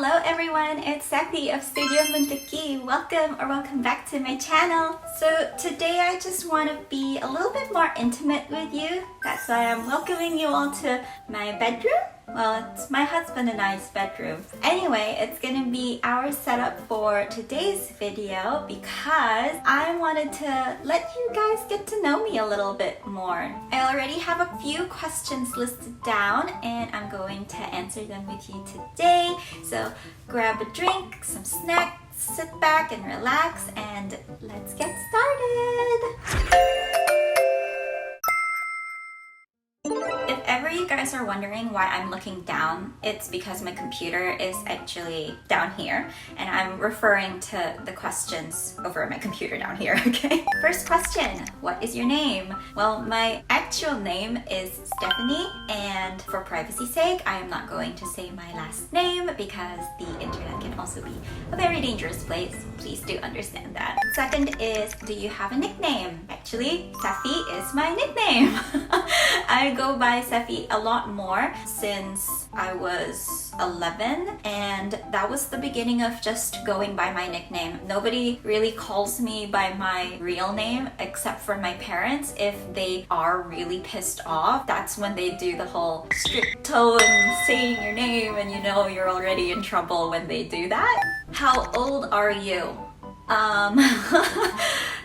Hello everyone, it's Tokki of Tokki. Welcome back to my channel. So today I just want to be a little bit more intimate with you. That's why I'm welcoming you all to my bedroom. Well, it's my husband and I's bedroom. Anyway, it's gonna be our setup for today's video because I wanted to let you guys get to know me a little bit more. I already have a few questions listed down and I'm going to answer them with you today. So grab a drink, some snacks, sit back and relax, and let's get started. If ever you guys are wondering why I'm looking down, it's because my computer is actually down here and I'm referring to the questions over my computer down here, okay? First question, what is your name? Well, my actual name is Stephanie, and for privacy's sake, I am not going to say my last name because the internet can also be a very dangerous place. Please do understand that. Second is, do you have a nickname? Actually, Sephi is my nickname. I go by Sephi a lot more since I was 11, and that was the beginning of just going by my nickname. Nobody really calls me by my real name except for my parents. If they are really pissed off, that's when they do the whole strict tone saying your name, and you know you're already in trouble when they do that. How old are you?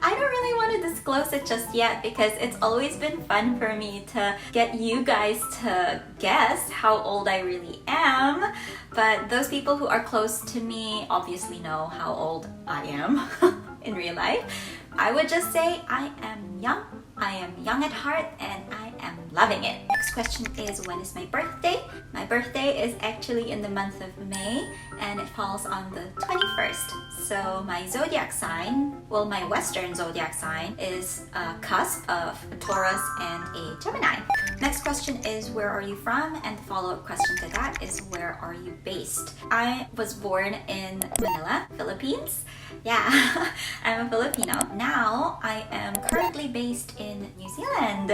I don't really want to disclose it just yet because it's always been fun for me to get you guys to guess how old I really am. But those people who are close to me obviously know how old I am in real life. I would just say I am young. I am young at heart and I am loving it. Next question is, when is my birthday? My birthday is actually in the month of May and it falls on the 21st. So my zodiac sign, well, my Western zodiac sign is a cusp of a Taurus and a Gemini. Next question is, where are you from? And the follow-up question to that is, where are you based? I was born in Manila, Philippines. Yeah, I'm a Filipino. Now I am currently based in New Zealand.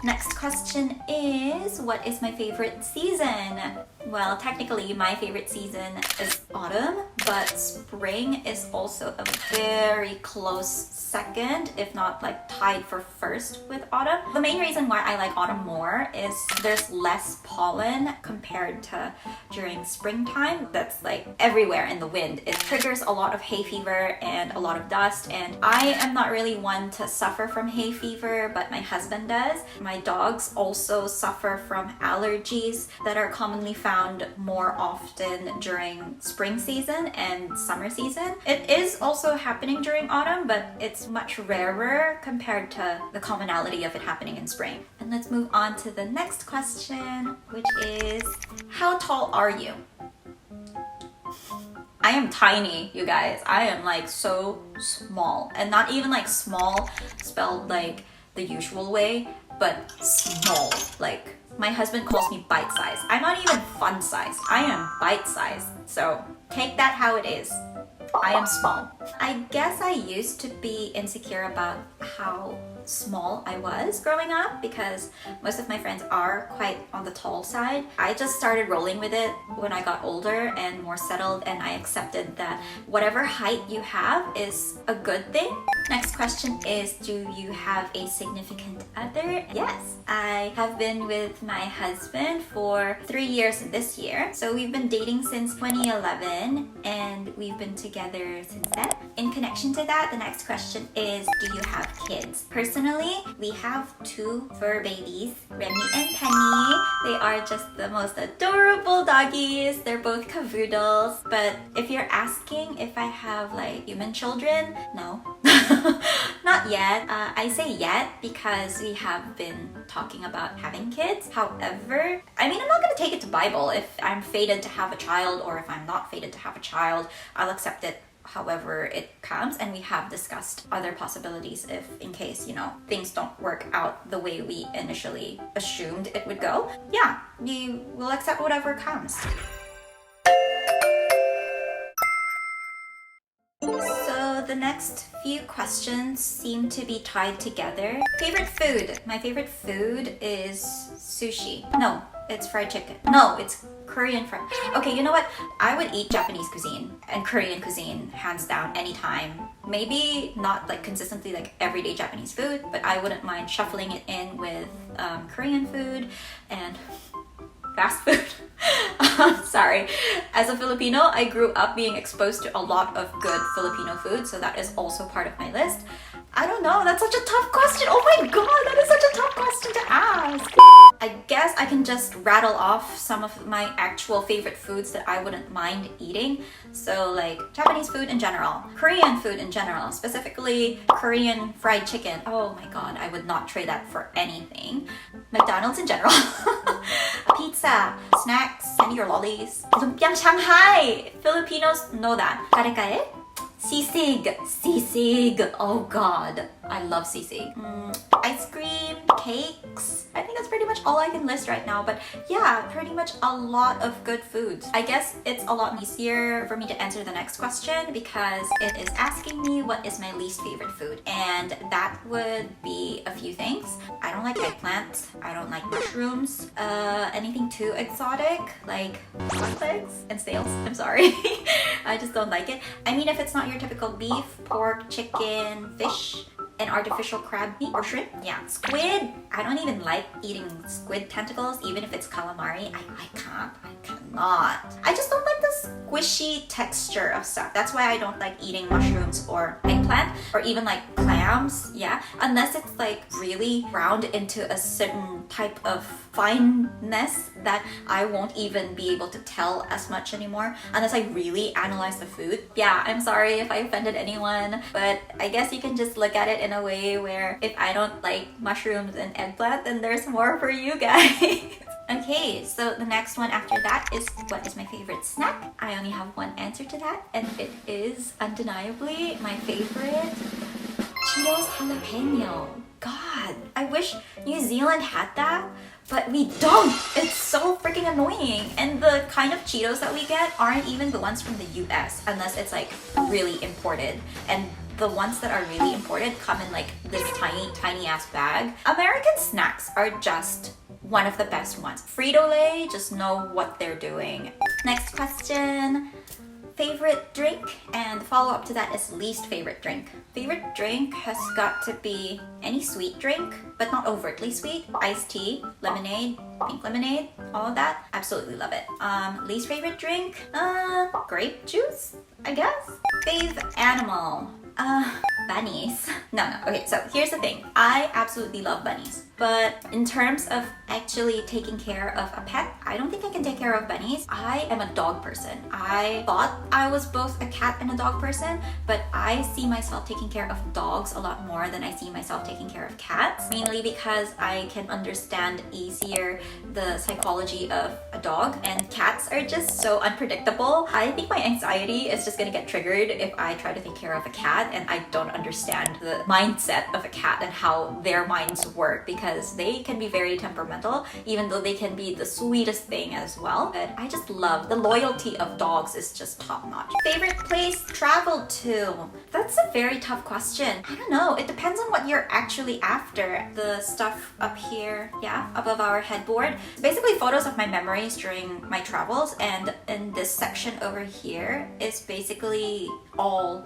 Next question is, what is my favorite season? Well, technically my favorite season is autumn, but spring is also a very close second, if not like tied for first with autumn. The main reason why I like autumn more is there's less pollen compared to during springtime. That's like everywhere in the wind. It triggers a lot of hay fever and a lot of dust, and I am not really one to suffer from hay fever, but my husband does. My dogs also suffer from allergies that are commonly found more often during spring season and summer season. It is also happening during autumn, but it's much rarer compared to the commonality of it happening in spring. And let's move on to the next question, which is, how tall are you? I am tiny, you guys. I am like so small, and not even like small spelled like the usual way, but small. Like my husband calls me bite size. I'm not even fun size. I am bite size. So take that how it is. I am small. I guess I used to be insecure about how small I was growing up because most of my friends are quite on the tall side. I just started rolling with it when I got older and more settled, and I accepted that whatever height you have is a good thing. Next question is, do you have a significant other? Yes, I have been with my husband for 3 years this year. So we've been dating since 2011 and we've been together since then. In connection to that, the next question is, do you have kids? Personally, we have 2 fur babies, Remy and Penny. They are just the most adorable doggies. They're both cavoodles. But if you're asking if I have like human children, no. Not yet. I say yet because we have been talking about having kids. However, I mean, I'm not going to take it to Bible. If I'm fated to have a child or if I'm not fated to have a child, I'll accept it however it comes, and we have discussed other possibilities if in case, you know, things don't work out the way we initially assumed it would go. Yeah, we will accept whatever comes. So the next few questions seem to be tied together. Favorite food. My favorite food is sushi. No, it's fried chicken. No, it's Korean friend. Okay, you know what? I would eat Japanese cuisine and Korean cuisine hands down anytime. Maybe not like consistently like everyday Japanese food, but I wouldn't mind shuffling it in with Korean food and fast food. Sorry. As a Filipino, I grew up being exposed to a lot of good Filipino food, so that is also part of my list. I don't know, that's such a tough question. Oh my god, that is such a tough question to ask. I guess I can just rattle off some of my actual favorite foods that I wouldn't mind eating. So like Japanese food in general, Korean food in general, specifically Korean fried chicken. Oh my god, I would not trade that for anything. McDonald's in general. Pizza, snacks, candy or lollies. Lumpiang Shanghai! Filipinos know that. Kare-kare? Sisig. Sisig. Oh god, I love sisig. Ice cream, cakes. I think that's pretty much all I can list right now. But yeah, pretty much a lot of good foods. I guess it's a lot easier for me to answer the next question because it is asking me what is my least favorite food. And that would be a few things. I don't like eggplant. I don't like mushrooms. Anything too exotic like frog legs and snails. I'm sorry. I just don't like it. I mean, if it's not your typical beef, pork, chicken, fish, and artificial crab meat or shrimp. Yeah, squid. I don't even like eating squid tentacles, even if it's calamari. I cannot. I just don't like the squishy texture of stuff. That's why I don't like eating mushrooms or eggplant or even like clams. Yeah, unless it's like really ground into a certain type of fineness that I won't even be able to tell as much anymore unless I really analyze the food. Yeah, I'm sorry if I offended anyone, but I guess you can just look at it in a way where if I don't like mushrooms and eggplant, then there's more for you guys. Okay, so the next one after that is what is my favorite snack? I only have one answer to that, and it is undeniably my favorite Cheetos Jalapeno. God, I wish New Zealand had that, but we don't. It's so freaking annoying. And the kind of Cheetos that we get aren't even the ones from the US, unless it's like really imported. And the ones that are really imported come in like this tiny ass bag. American snacks are just one of the best ones. Frito-Lay just know what they're doing. Next question. Favorite drink, and the follow-up to that is least favorite drink. Favorite drink has got to be any sweet drink, but not overtly sweet. Iced tea, lemonade, pink lemonade, all of that. Absolutely love it. Least favorite drink, grape juice, I guess. Fave animal, bunnies. No, okay, so here's the thing. I absolutely love bunnies. But in terms of actually taking care of a pet, I don't think I can take care of bunnies. I am a dog person. I thought I was both a cat and a dog person, but I see myself taking care of dogs a lot more than I see myself taking care of cats. Mainly because I can understand easier the psychology of a dog, and cats are just so unpredictable. I think my anxiety is just gonna get triggered if I try to take care of a cat and I don't understand the mindset of a cat and how their minds work, because they can be very temperamental, even though they can be the sweetest thing as well. But I just love the loyalty of dogs is just top notch. Favorite place traveled to? That's a very tough question. I don't know. It depends on what you're actually after. The stuff up here, yeah, above our headboard. It's basically photos of my memories during my travels, and in this section over here is basically all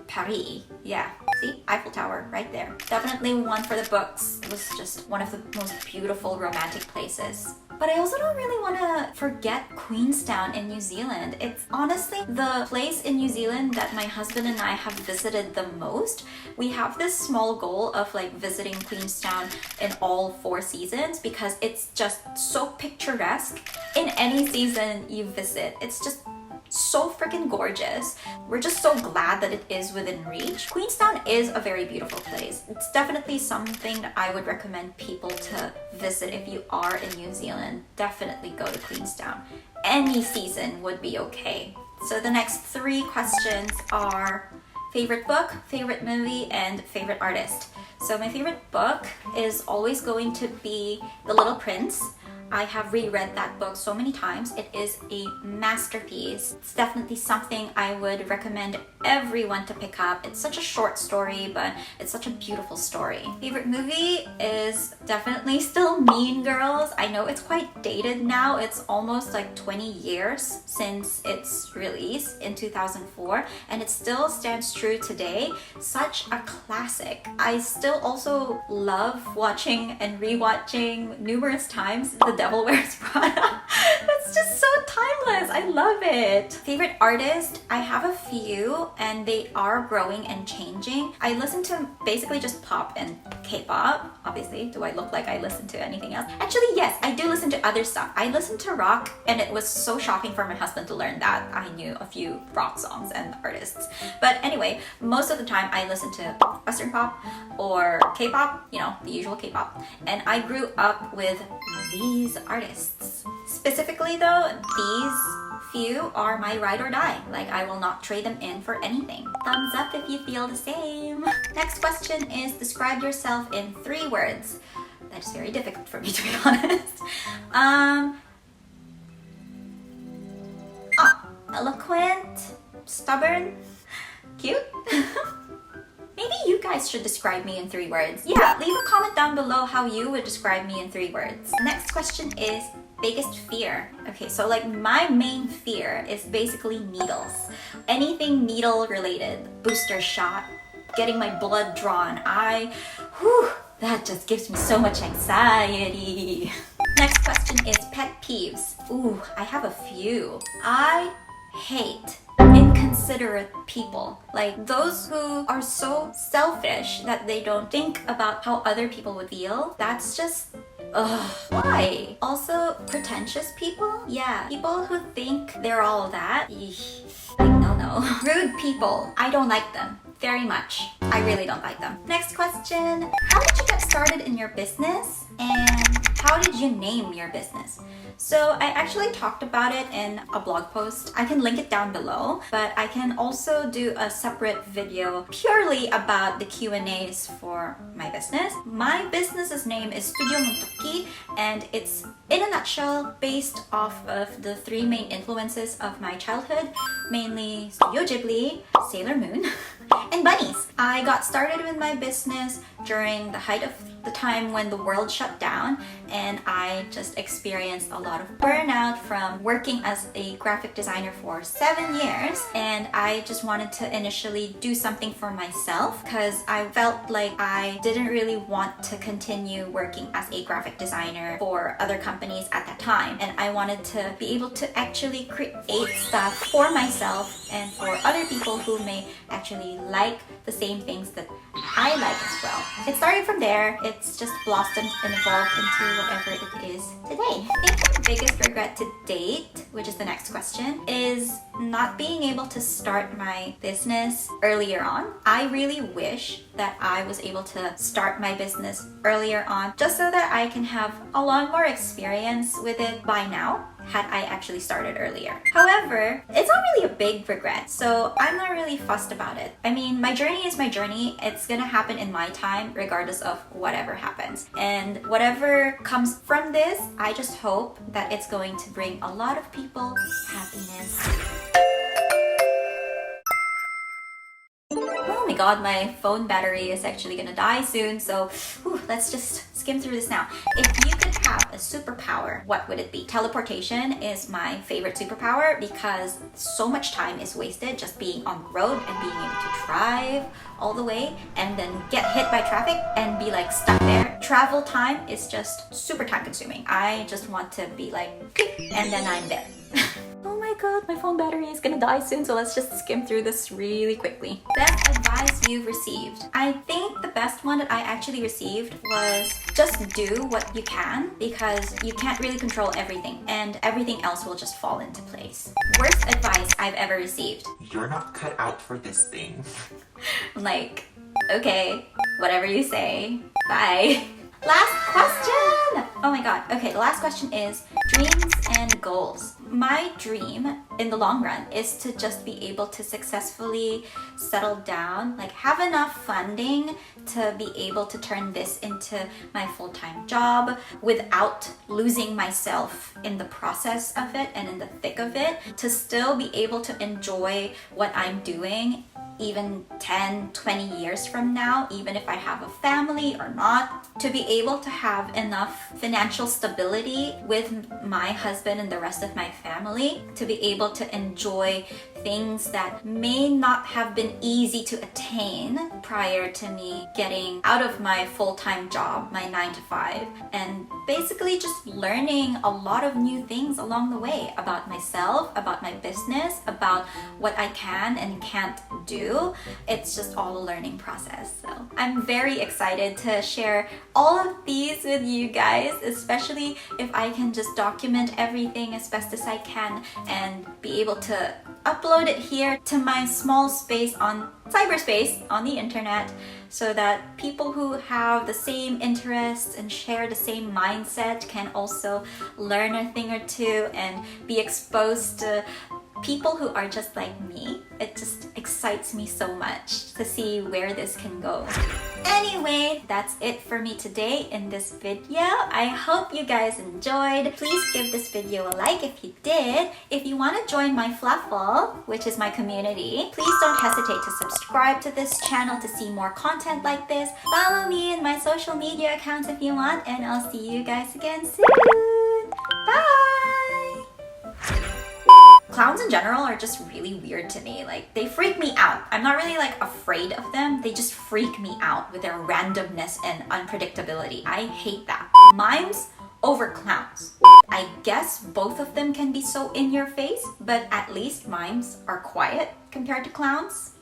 Paris. Yeah, see? Eiffel Tower right there. Definitely one for the books. It was just one of the most beautiful romantic places. But I also don't really want to forget Queenstown in New Zealand. It's honestly the place in New Zealand that my husband and I have visited the most. We have this small goal of like visiting Queenstown in all 4 seasons because it's just so picturesque in any season you visit. It's just so freaking gorgeous. We're just so glad that it is within reach. Queenstown is a very beautiful place. It's definitely something that I would recommend people to visit if you are in New Zealand. Definitely go to Queenstown. Any season would be okay. So the next 3 questions are favorite book, favorite movie, and favorite artist. So my favorite book is always going to be The Little Prince. I have reread that book so many times. It is a masterpiece. It's definitely something I would recommend everyone to pick up. It's such a short story, but it's such a beautiful story. Favorite movie is definitely still Mean Girls. I know it's quite dated now. It's almost like 20 years since its release in 2004, and it still stands true today. Such a classic. I still also love watching and rewatching numerous times The Devil Wears Prada. That's just so timeless. I love it. Favorite artist? I have a few, and they are growing and changing. I listen to basically just pop and K-pop. Obviously, do I look like I listen to anything else? Actually, yes, I do listen to other stuff. I listen to rock, and it was so shocking for my husband to learn that I knew a few rock songs and artists. But anyway, most of the time I listen to Western pop or K-pop, you know, the usual K-pop. And I grew up with these artists. Specifically though, these few are my ride or die. Like, I will not trade them in for anything. Thumbs up if you feel the same. Next question is, describe yourself in 3 words. That is very difficult for me, to be honest. Eloquent, stubborn, cute. Maybe you guys should describe me in 3 words. Yeah, leave a comment down below how you would describe me in 3 words. Next question is, biggest fear. Okay, so like my main fear is basically needles. Anything needle related. Booster shot, getting my blood drawn. That just gives me so much anxiety. Next question is pet peeves. Ooh, I have a few. I hate inconsiderate people. Like those who are so selfish that they don't think about how other people would feel. That's just why? Also, pretentious people? Yeah, people who think they're all that. Eesh. Like, no. Rude people. I don't like them. Very much. I really don't like them. Next question. How did you get started in your business? And how did you name your business? So I actually talked about it in a blog post. I can link it down below, but I can also do a separate video purely about the Q&As for my business. My business's name is Studio Tokki, and it's, in a nutshell, based off of the 3 main influences of my childhood, mainly Studio Ghibli, Sailor Moon, and bunnies. I got started with my business during the height of the time when the world shut down, and I just experienced a lot of burnout from working as a graphic designer for 7 years, and I just wanted to initially do something for myself because I felt like I didn't really want to continue working as a graphic designer for other companies at that time, and I wanted to be able to actually create stuff for myself and for other people who may actually like the same things that I like as well. It started from there. It's just blossomed and evolved into whatever it is today. I think my biggest regret to date, which is the next question, is not being able to start my business earlier on. I really wish that I was able to start my business earlier on, just so that I can have a lot more experience with it by now, had I actually started earlier. However, it's not really a big regret, so I'm not really fussed about it. I mean, my journey is my journey. It's gonna happen in my time, regardless of whatever happens. And whatever comes from this, I just hope that it's going to bring a lot of people happiness. Oh my god, my phone battery is actually gonna die soon, so let's just skim through this now. If you could have a superpower, what would it be? Teleportation is my favorite superpower because so much time is wasted just being on the road and being able to drive all the way and then get hit by traffic and be like stuck there. Travel time is just super time consuming. I just want to be like, and then I'm there. Oh my god, my phone battery is gonna die soon, so let's just skim through this really quickly. Best advice you've received. I think the best one that I actually received was just do what you can, because you can't really control everything and everything else will just fall into place. Worst advice I've ever received. You're not cut out for this thing. I'm like, okay, whatever you say, bye. Last question! Oh my god. Okay, the last question is dreams and goals. My dream in the long run is to just be able to successfully settle down, like have enough funding to be able to turn this into my full-time job without losing myself in the process of it and in the thick of it, to still be able to enjoy what I'm doing even 10, 20 years from now, even if I have a family or not, to be able to have enough financial stability with my husband and the rest of my family, to be able to enjoy things that may not have been easy to attain prior to me getting out of my full-time job, my 9 to 5, and basically just learning a lot of new things along the way about myself, about my business, about what I can and can't do. It's just all a learning process. So I'm very excited to share all of these with you guys, especially if I can just document everything as best as I can and be able to upload it here to my small space on cyberspace on the internet, so that people who have the same interests and share the same mindset can also learn a thing or two and be exposed to people who are just like me. It just excites me so much to see where this can go. Anyway, that's it for me today in this video. I hope you guys enjoyed. Please give this video a like if you did. If you want to join my Fluffle, which is my community, please don't hesitate to subscribe to this channel to see more content like this. Follow me in my social media accounts if you want, and I'll see you guys again soon. Bye! Clowns in general are just really weird to me. Like, they freak me out. I'm not really like afraid of them. They just freak me out with their randomness and unpredictability. I hate that. Mimes over clowns. I guess both of them can be so in your face, but at least mimes are quiet compared to clowns.